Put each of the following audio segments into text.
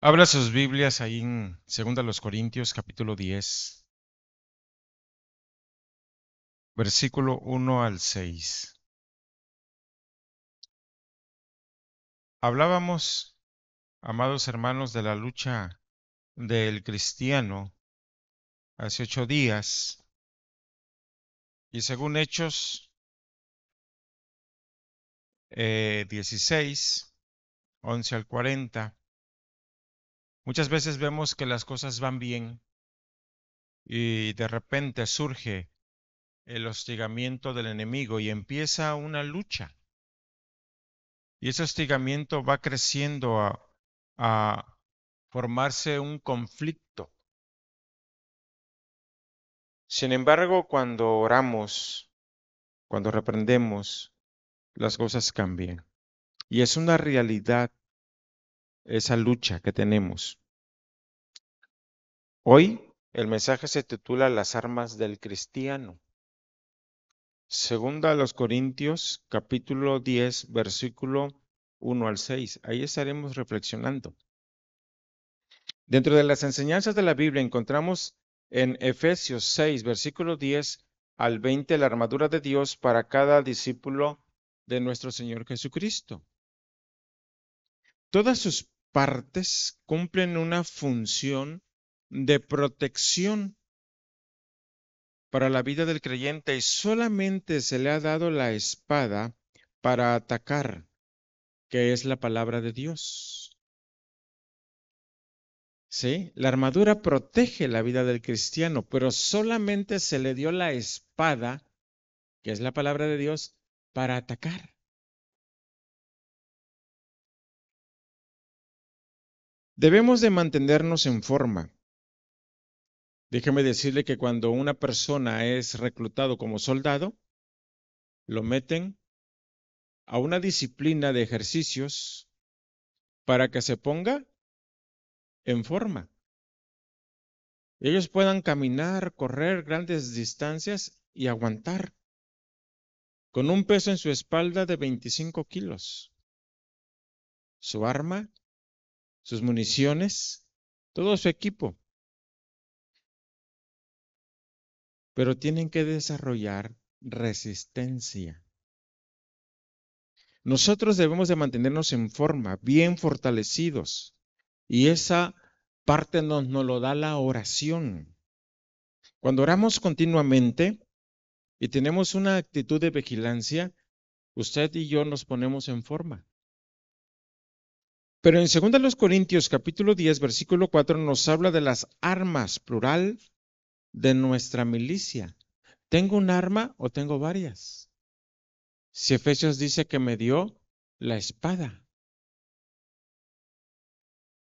Abra sus Biblias ahí en 2 Corintios capítulo 10, versículo 1 al 6. Hablábamos, amados hermanos, de la lucha del cristiano hace 8 días y según Hechos 16, 11 al 40, muchas veces vemos que las cosas van bien y de repente surge el hostigamiento del enemigo y empieza una lucha. Y ese hostigamiento va creciendo a formarse un conflicto. Sin embargo, cuando oramos, cuando reprendemos, las cosas cambian. Y es una realidad esa lucha que tenemos. Hoy el mensaje se titula Las armas del cristiano. Segunda a los Corintios, capítulo 10, versículo 1 al 6. Ahí estaremos reflexionando. Dentro de las enseñanzas de la Biblia encontramos en Efesios 6, versículo 10 al 20, la armadura de Dios para cada discípulo de nuestro Señor Jesucristo. Todas sus partes cumplen una función de protección para la vida del creyente y solamente se le ha dado la espada para atacar, que es la palabra de Dios. ¿Sí? La armadura protege la vida del cristiano, pero solamente se le dio la espada, que es la palabra de Dios, para atacar. Debemos de mantenernos en forma. Déjeme decirle que cuando una persona es reclutado como soldado, lo meten a una disciplina de ejercicios para que se ponga en forma. Ellos puedan caminar, correr grandes distancias y aguantar con un peso en su espalda de 25 kilos. Su arma, sus municiones, todo su equipo. Pero tienen que desarrollar resistencia. Nosotros debemos de mantenernos en forma, bien fortalecidos. Y esa parte nos lo da la oración. Cuando oramos continuamente y tenemos una actitud de vigilancia, usted y yo nos ponemos en forma. Pero en 2 Corintios capítulo 10, versículo 4 nos habla de las armas, plural, de nuestra milicia. ¿Tengo un arma o tengo varias? Si Efesios dice que me dio la espada.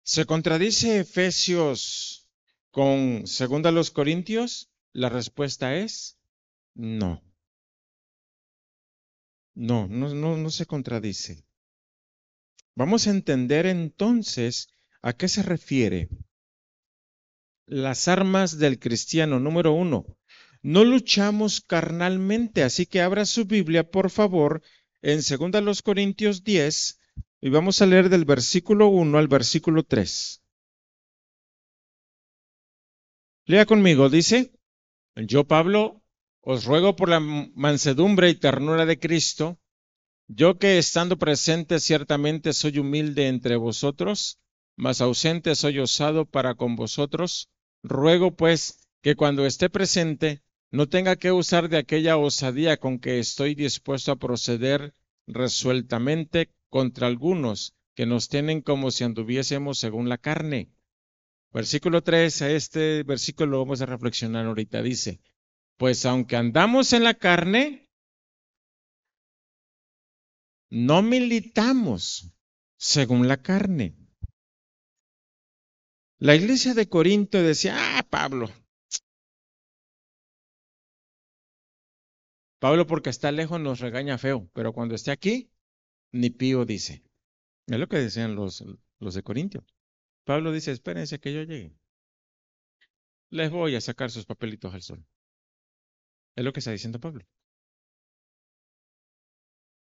¿Se contradice Efesios con 2 Corintios? La respuesta es no. No se contradice. Vamos a entender entonces a qué se refiere. Las armas del cristiano, número 1. No luchamos carnalmente, así que abra su Biblia, por favor, en 2 Corintios 10, y vamos a leer del versículo 1 al versículo 3. Lea conmigo, dice, yo, Pablo, os ruego por la mansedumbre y ternura de Cristo, yo que estando presente ciertamente soy humilde entre vosotros, mas ausente soy osado para con vosotros, ruego pues que cuando esté presente no tenga que usar de aquella osadía con que estoy dispuesto a proceder resueltamente contra algunos que nos tienen como si anduviésemos según la carne. Versículo 3, a este versículo lo vamos a reflexionar ahorita, dice, pues aunque andamos en la carne, no militamos según la carne. La iglesia de Corinto decía, Pablo porque está lejos nos regaña feo, pero cuando esté aquí, ni pío dice. Es lo que decían los de Corintio. Pablo dice, espérense que yo llegue. Les voy a sacar sus papelitos al sol. Es lo que está diciendo Pablo.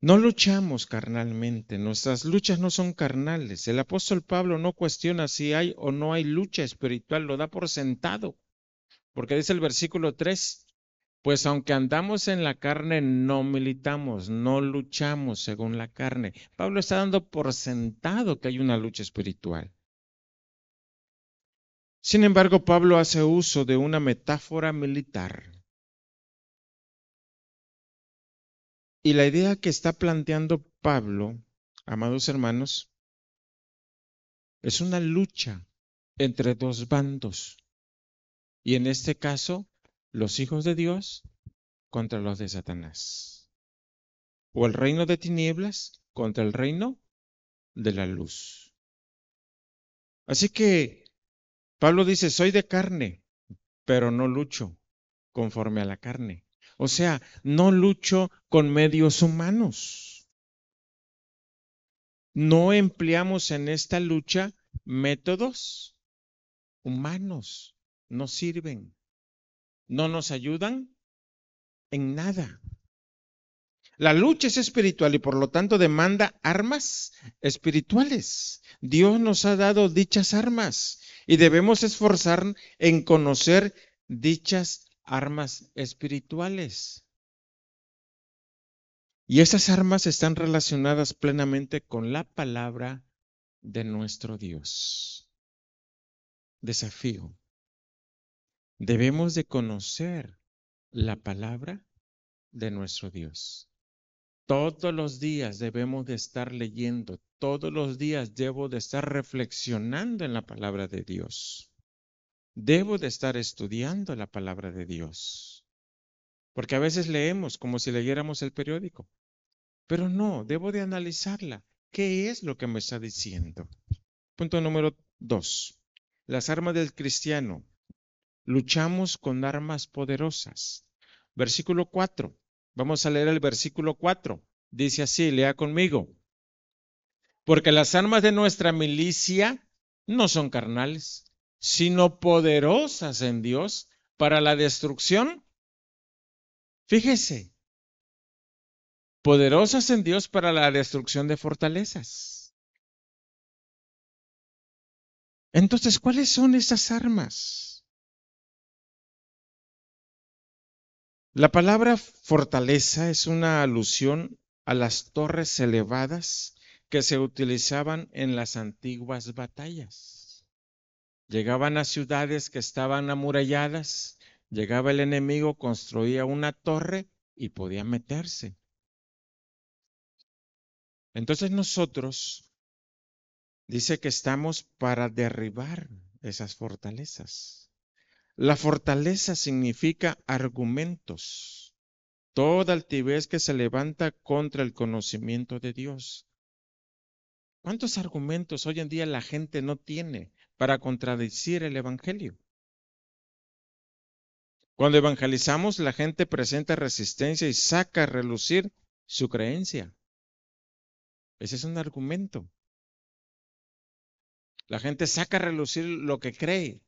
No luchamos carnalmente, nuestras luchas no son carnales. El apóstol Pablo no cuestiona si hay o no hay lucha espiritual, lo da por sentado, porque dice el versículo 3, pues aunque andamos en la carne, no militamos, no luchamos según la carne. Pablo está dando por sentado que hay una lucha espiritual. Sin embargo, Pablo hace uso de una metáfora militar. Y la idea que está planteando Pablo, amados hermanos, es una lucha entre dos bandos. Y en este caso, los hijos de Dios contra los de Satanás. O el reino de tinieblas contra el reino de la luz. Así que Pablo dice, soy de carne, pero no lucho conforme a la carne. O sea, no lucho con medios humanos. No empleamos en esta lucha métodos humanos. No sirven. No nos ayudan en nada. La lucha es espiritual y por lo tanto demanda armas espirituales. Dios nos ha dado dichas armas y debemos esforzar en conocer dichas armas espirituales. Y esas armas están relacionadas plenamente con la palabra de nuestro Dios. Desafío. Debemos de conocer la palabra de nuestro Dios. Todos los días debemos de estar leyendo, todos los días debo de estar reflexionando en la palabra de Dios. Debo de estar estudiando la palabra de Dios. Porque a veces leemos como si leyéramos el periódico. Pero no, debo de analizarla. ¿Qué es lo que me está diciendo? Punto número 2. Las armas del cristiano. Luchamos con armas poderosas. Versículo 4. Vamos a leer el versículo 4. Dice así, lea conmigo. Porque las armas de nuestra milicia no son carnales, sino poderosas en Dios para la destrucción. Fíjese, poderosas en Dios para la destrucción de fortalezas. Entonces, ¿cuáles son esas armas? La palabra fortaleza es una alusión a las torres elevadas que se utilizaban en las antiguas batallas. Llegaban a ciudades que estaban amuralladas, llegaba el enemigo, construía una torre y podía meterse. Entonces nosotros dice que estamos para derribar esas fortalezas. La fortaleza significa argumentos, toda altivez que se levanta contra el conocimiento de Dios. ¿Cuántos argumentos hoy en día la gente no tiene para contradecir el Evangelio? Cuando evangelizamos, la gente presenta resistencia y saca a relucir su creencia. Ese es un argumento. La gente saca a relucir lo que cree.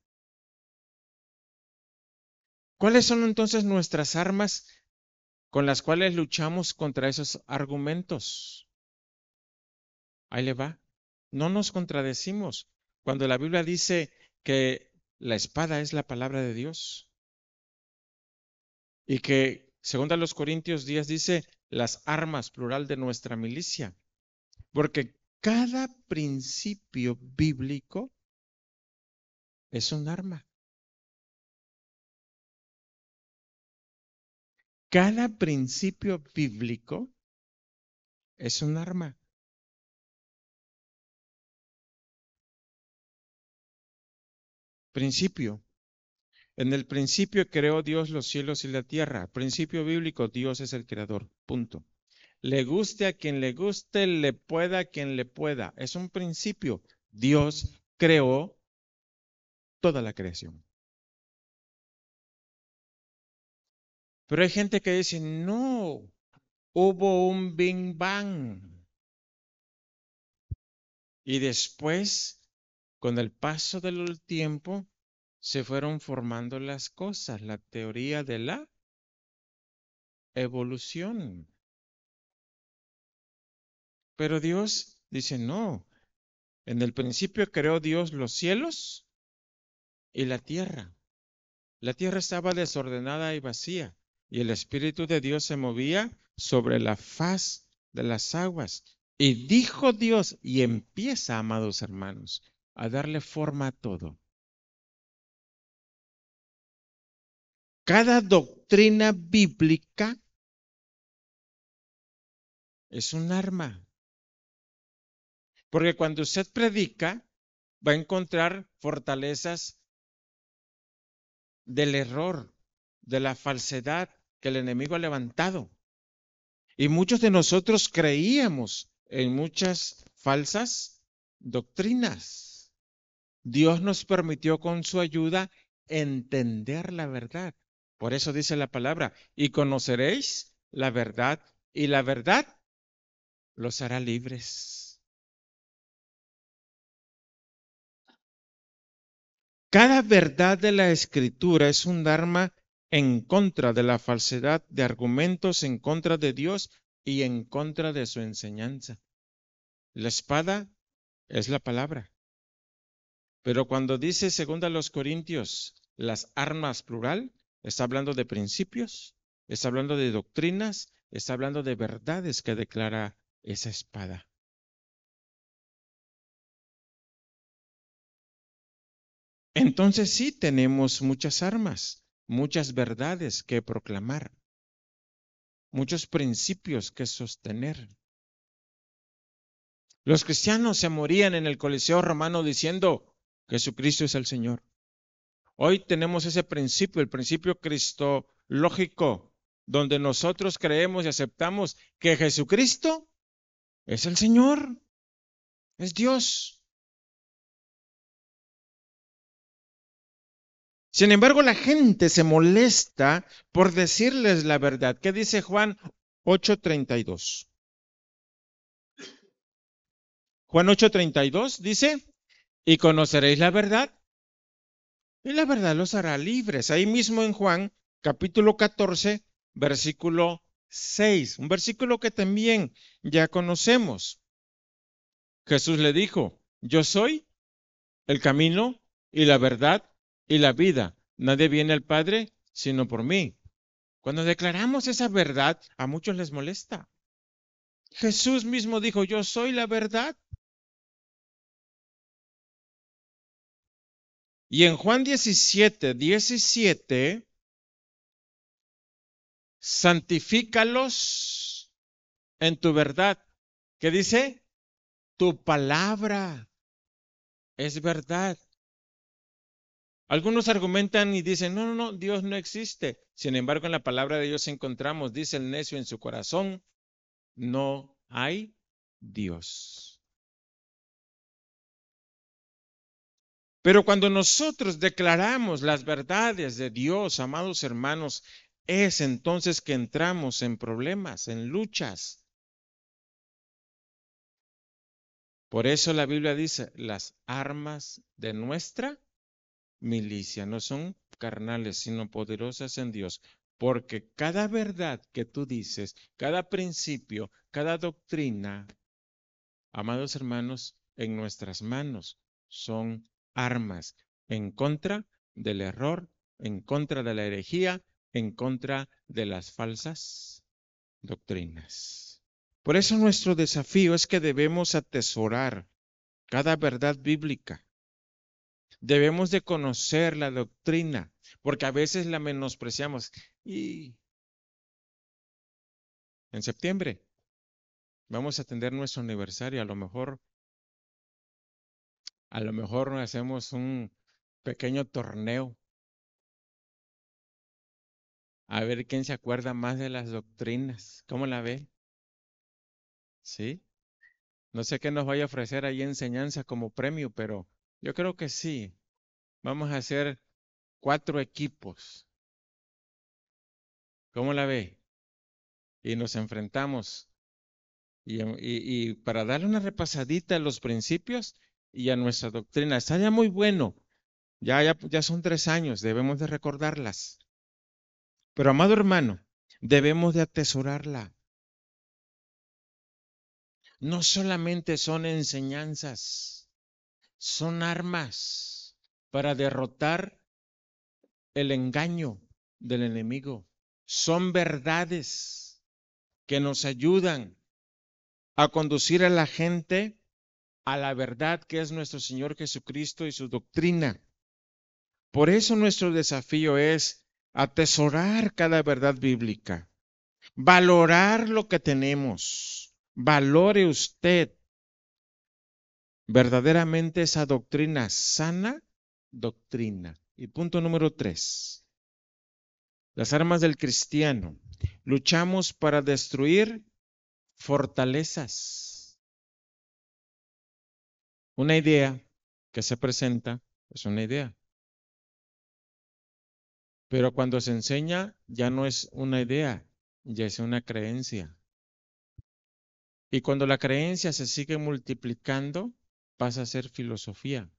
¿Cuáles son entonces nuestras armas con las cuales luchamos contra esos argumentos? Ahí le va. No nos contradecimos. Cuando la Biblia dice que la espada es la palabra de Dios y que, según a los Corintios 10, dice las armas, plural, de nuestra milicia. Porque cada principio bíblico es un arma. Cada principio bíblico es un arma. Principio. En el principio creó Dios los cielos y la tierra. Principio bíblico, Dios es el creador. Punto. Le guste a quien le guste, le pueda a quien le pueda. Es un principio. Dios creó toda la creación. Pero hay gente que dice, no, hubo un Big Bang. Y después, con el paso del tiempo, se fueron formando las cosas, la teoría de la evolución. Pero Dios dice, no, en el principio creó Dios los cielos y la tierra. La tierra estaba desordenada y vacía, y el Espíritu de Dios se movía sobre la faz de las aguas. Y dijo Dios, y empieza, amados hermanos, a darle forma a todo. Cada doctrina bíblica es un arma, porque cuando usted predica, va a encontrar fortalezas del error, de la falsedad que el enemigo ha levantado. Y muchos de nosotros creíamos en muchas falsas doctrinas. Dios nos permitió con su ayuda entender la verdad. Por eso dice la palabra, y conoceréis la verdad, y la verdad los hará libres. Cada verdad de la Escritura es un arma en contra de la falsedad de argumentos, en contra de Dios y en contra de su enseñanza. La espada es la palabra. Pero cuando dice 2 Corintios, las armas plural, está hablando de principios, está hablando de doctrinas, está hablando de verdades que declara esa espada. Entonces sí tenemos muchas armas, muchas verdades que proclamar, muchos principios que sostener. Los cristianos se morían en el Coliseo Romano diciendo, Jesucristo es el Señor. Hoy tenemos ese principio, el principio cristológico, donde nosotros creemos y aceptamos que Jesucristo es el Señor, es Dios. Sin embargo, la gente se molesta por decirles la verdad. ¿Qué dice Juan 8:32? Juan 8:32 dice, y conoceréis la verdad, y la verdad los hará libres. Ahí mismo en Juan, capítulo 14, versículo 6, un versículo que también ya conocemos. Jesús le dijo, yo soy el camino y la verdad y la vida. Nadie viene al Padre sino por mí. Cuando declaramos esa verdad, a muchos les molesta. Jesús mismo dijo, yo soy la verdad. Y en Juan 17:17, santifícalos en tu verdad. ¿Qué dice? Tu palabra es verdad. Algunos argumentan y dicen, no, no, no, Dios no existe. Sin embargo, en la palabra de Dios encontramos, dice el necio en su corazón, no hay Dios. Pero cuando nosotros declaramos las verdades de Dios, amados hermanos, es entonces que entramos en problemas, en luchas. Por eso la Biblia dice, las armas de nuestra milicia no son carnales, sino poderosas en Dios. Porque cada verdad que tú dices, cada principio, cada doctrina, amados hermanos, en nuestras manos son armas en contra del error, en contra de la herejía, en contra de las falsas doctrinas. Por eso nuestro desafío es que debemos atesorar cada verdad bíblica. Debemos de conocer la doctrina, porque a veces la menospreciamos. Y en septiembre vamos a tener nuestro aniversario. A lo mejor hacemos un pequeño torneo. A ver quién se acuerda más de las doctrinas. ¿Cómo la ve? ¿Sí? No sé qué nos vaya a ofrecer ahí enseñanza como premio, pero yo creo que sí. Vamos a hacer 4 equipos. ¿Cómo la ve? Y nos enfrentamos. Y para darle una repasadita a los principios y a nuestra doctrina. Está ya muy bueno. Ya son 3 años. Debemos de recordarlas. Pero amado hermano, debemos de atesorarla. no solamente son enseñanzas, son armas para derrotar el engaño del enemigo. Son verdades que nos ayudan a conducir a la gente a la verdad que es nuestro Señor Jesucristo y su doctrina. Por eso nuestro desafío es atesorar cada verdad bíblica, valorar lo que tenemos. Valore usted verdaderamente esa doctrina, sana doctrina. Y punto número 3. Las armas del cristiano. Luchamos para destruir fortalezas. Una idea que se presenta es una idea. Pero cuando se enseña ya no es una idea, ya es una creencia. Y cuando la creencia se sigue multiplicando, pasa a ser filosofía.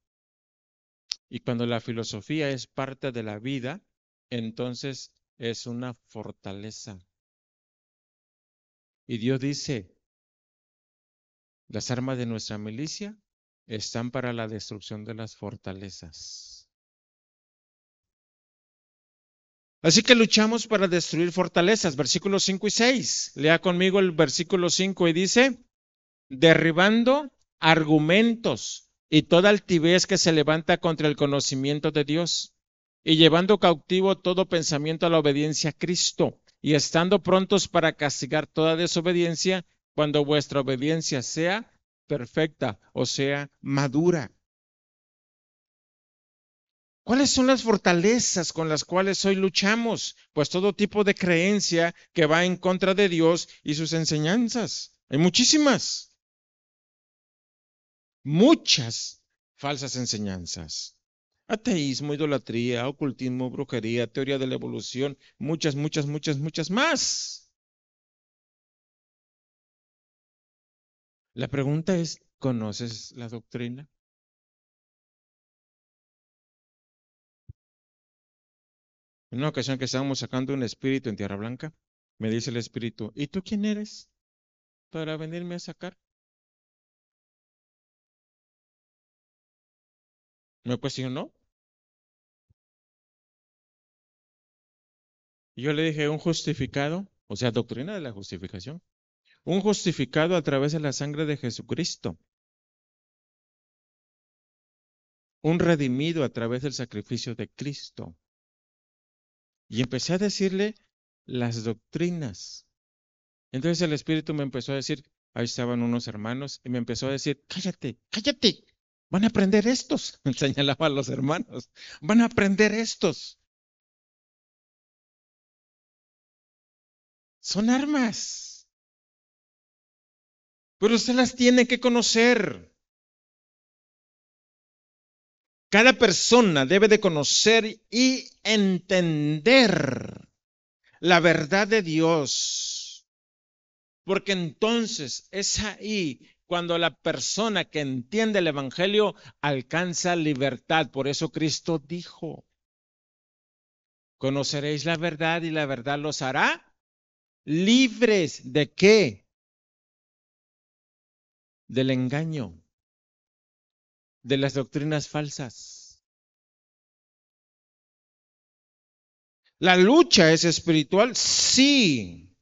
Y cuando la filosofía es parte de la vida, entonces es una fortaleza. Y Dios dice, las armas de nuestra milicia están para la destrucción de las fortalezas. Así que luchamos para destruir fortalezas. Versículos 5 y 6. Lea conmigo el versículo 5 y dice, derribando argumentos y toda altivez que se levanta contra el conocimiento de Dios, y llevando cautivo todo pensamiento a la obediencia a Cristo, y estando prontos para castigar toda desobediencia cuando vuestra obediencia sea perfecta, o sea, madura. ¿Cuáles son las fortalezas con las cuales hoy luchamos? Pues todo tipo de creencia que va en contra de Dios y sus enseñanzas. Hay muchas falsas enseñanzas. Ateísmo, idolatría, ocultismo, brujería, teoría de la evolución, muchas más. La pregunta es, ¿conoces la doctrina? En una ocasión que estábamos sacando un espíritu en Tierra Blanca, me dice el espíritu, ¿y tú quién eres para venirme a sacar? Me cuestionó. Y yo le dije, un justificado, o sea, doctrina de la justificación, un justificado a través de la sangre de Jesucristo, un redimido a través del sacrificio de Cristo. Y empecé a decirle las doctrinas. Entonces el Espíritu me empezó a decir, ahí estaban unos hermanos, y me empezó a decir, cállate, van a aprender estos. Señalaba a los hermanos, van a aprender estos. Son armas, pero usted las tiene que conocer. Cada persona debe de conocer y entender la verdad de Dios, porque entonces es ahí cuando la persona que entiende el Evangelio alcanza libertad. Por eso Cristo dijo, conoceréis la verdad y la verdad los hará libres. ¿De qué? Del engaño, de las doctrinas falsas. ¿La lucha es espiritual? Sí.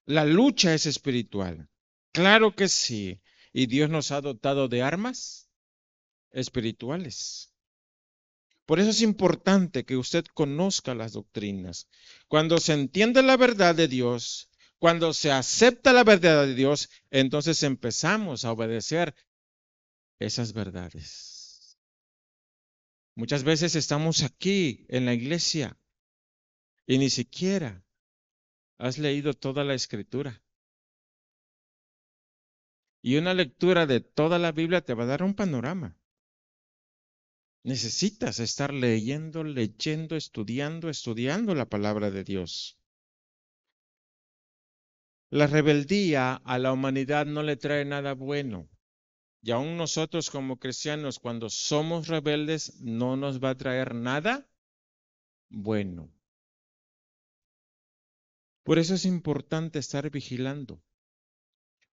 La lucha es espiritual. Claro que sí. Y Dios nos ha dotado de armas espirituales. Por eso es importante que usted conozca las doctrinas. Cuando se entiende la verdad de Dios, cuando se acepta la verdad de Dios, entonces empezamos a obedecer esas verdades. Muchas veces estamos aquí en la iglesia y ni siquiera has leído toda la escritura. Y una lectura de toda la Biblia te va a dar un panorama. Necesitas estar leyendo, estudiando la palabra de Dios. La rebeldía a la humanidad no le trae nada bueno. Y aún nosotros como cristianos, cuando somos rebeldes, no nos va a traer nada bueno. Por eso es importante estar vigilando.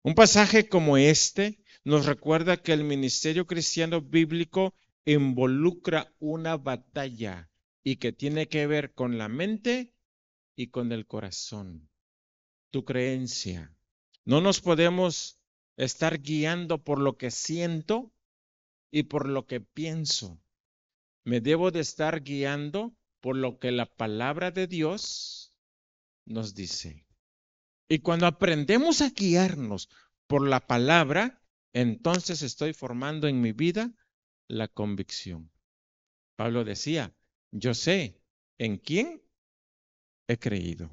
Un pasaje como este nos recuerda que el ministerio cristiano bíblico involucra una batalla y que tiene que ver con la mente y con el corazón, tu creencia. No nos podemos estar guiando por lo que siento y por lo que pienso. Me debo de estar guiando por lo que la palabra de Dios nos dice. Y cuando aprendemos a guiarnos por la palabra, entonces estoy formando en mi vida la convicción. Pablo decía, yo sé en quién he creído.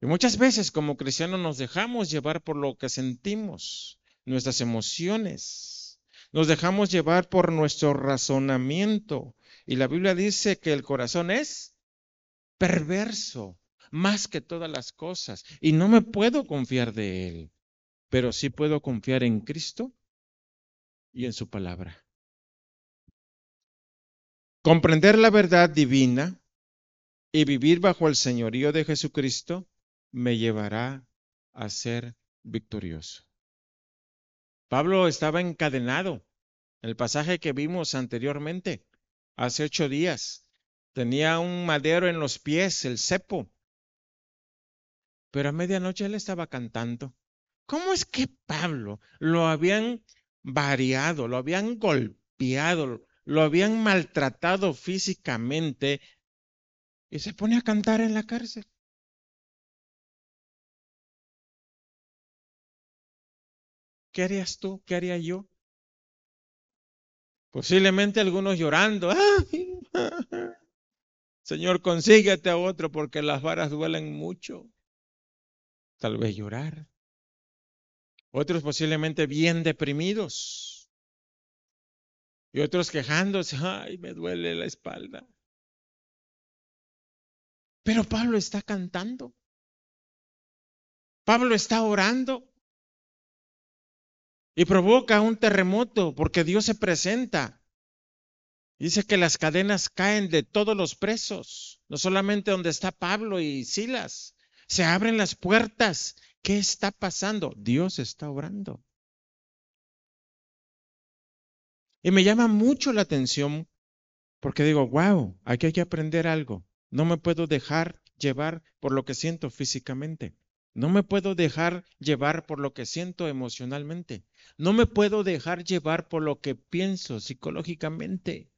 Y muchas veces como cristianos nos dejamos llevar por lo que sentimos, nuestras emociones. Nos dejamos llevar por nuestro razonamiento. Y la Biblia dice que el corazón es perverso más que todas las cosas. Y no me puedo confiar de él, pero sí puedo confiar en Cristo y en su palabra. Comprender la verdad divina y vivir bajo el señorío de Jesucristo me llevará a ser victorioso. Pablo estaba encadenado. El pasaje que vimos anteriormente, hace 8 días, tenía un madero en los pies, el cepo, pero a medianoche él estaba cantando. ¿Cómo es que Pablo lo habían variado, lo habían golpeado, lo habían maltratado físicamente y se pone a cantar en la cárcel? ¿Qué harías tú? ¿Qué haría yo? Posiblemente algunos llorando. ¡Ay! Señor, consíguete a otro porque las varas duelen mucho. Tal vez llorar. Otros posiblemente bien deprimidos. Y otros quejándose. Ay, me duele la espalda. Pero Pablo está cantando. Pablo está orando. Y provoca un terremoto porque Dios se presenta. Dice que las cadenas caen de todos los presos, no solamente donde está Pablo y Silas. Se abren las puertas. ¿Qué está pasando? Dios está obrando. Y me llama mucho la atención porque digo, wow, aquí hay que aprender algo. No me puedo dejar llevar por lo que siento físicamente. No me puedo dejar llevar por lo que siento emocionalmente. No me puedo dejar llevar por lo que pienso psicológicamente.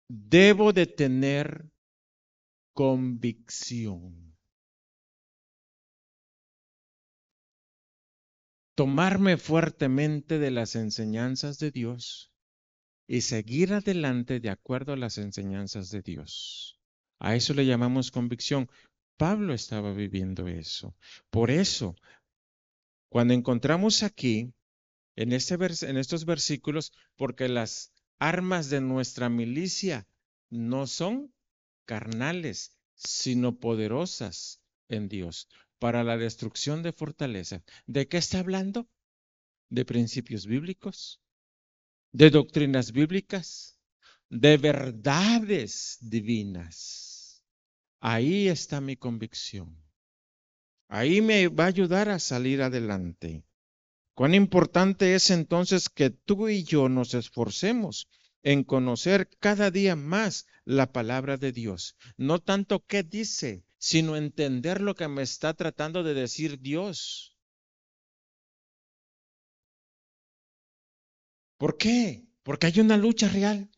Debo de tener convicción. Tomarme fuertemente de las enseñanzas de Dios y seguir adelante de acuerdo a las enseñanzas de Dios. A eso le llamamos convicción. Pablo estaba viviendo eso. Por eso, cuando encontramos aquí, en estos versículos, porque las armas de nuestra milicia no son carnales, sino poderosas en Dios para la destrucción de fortalezas. ¿De qué está hablando? De principios bíblicos, de doctrinas bíblicas, de verdades divinas. Ahí está mi convicción. Ahí me va a ayudar a salir adelante. Cuán importante es entonces que tú y yo nos esforcemos en conocer cada día más la palabra de Dios. No tanto qué dice, sino entender lo que me está tratando de decir Dios. ¿Por qué? Porque hay una lucha real.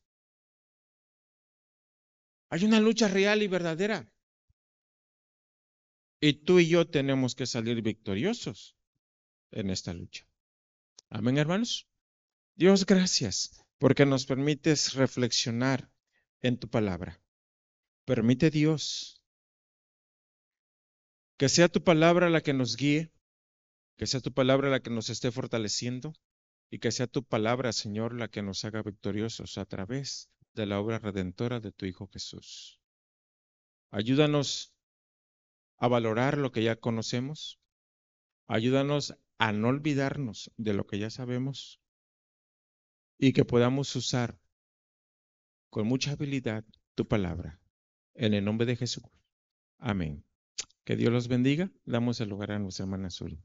Hay una lucha real y verdadera. Y tú y yo tenemos que salir victoriosos en esta lucha. Amén, hermanos. Dios, gracias porque nos permites reflexionar en tu palabra. Permite Dios que sea tu palabra la que nos guíe, que sea tu palabra la que nos esté fortaleciendo y que sea tu palabra, Señor, la que nos haga victoriosos a través de la obra redentora de tu Hijo Jesús. Ayúdanos a valorar lo que ya conocemos. Ayúdanos a no olvidarnos de lo que ya sabemos y que podamos usar con mucha habilidad tu palabra. En el nombre de Jesús. Amén. Que Dios los bendiga. Damos el lugar a nuestra hermana Zuli.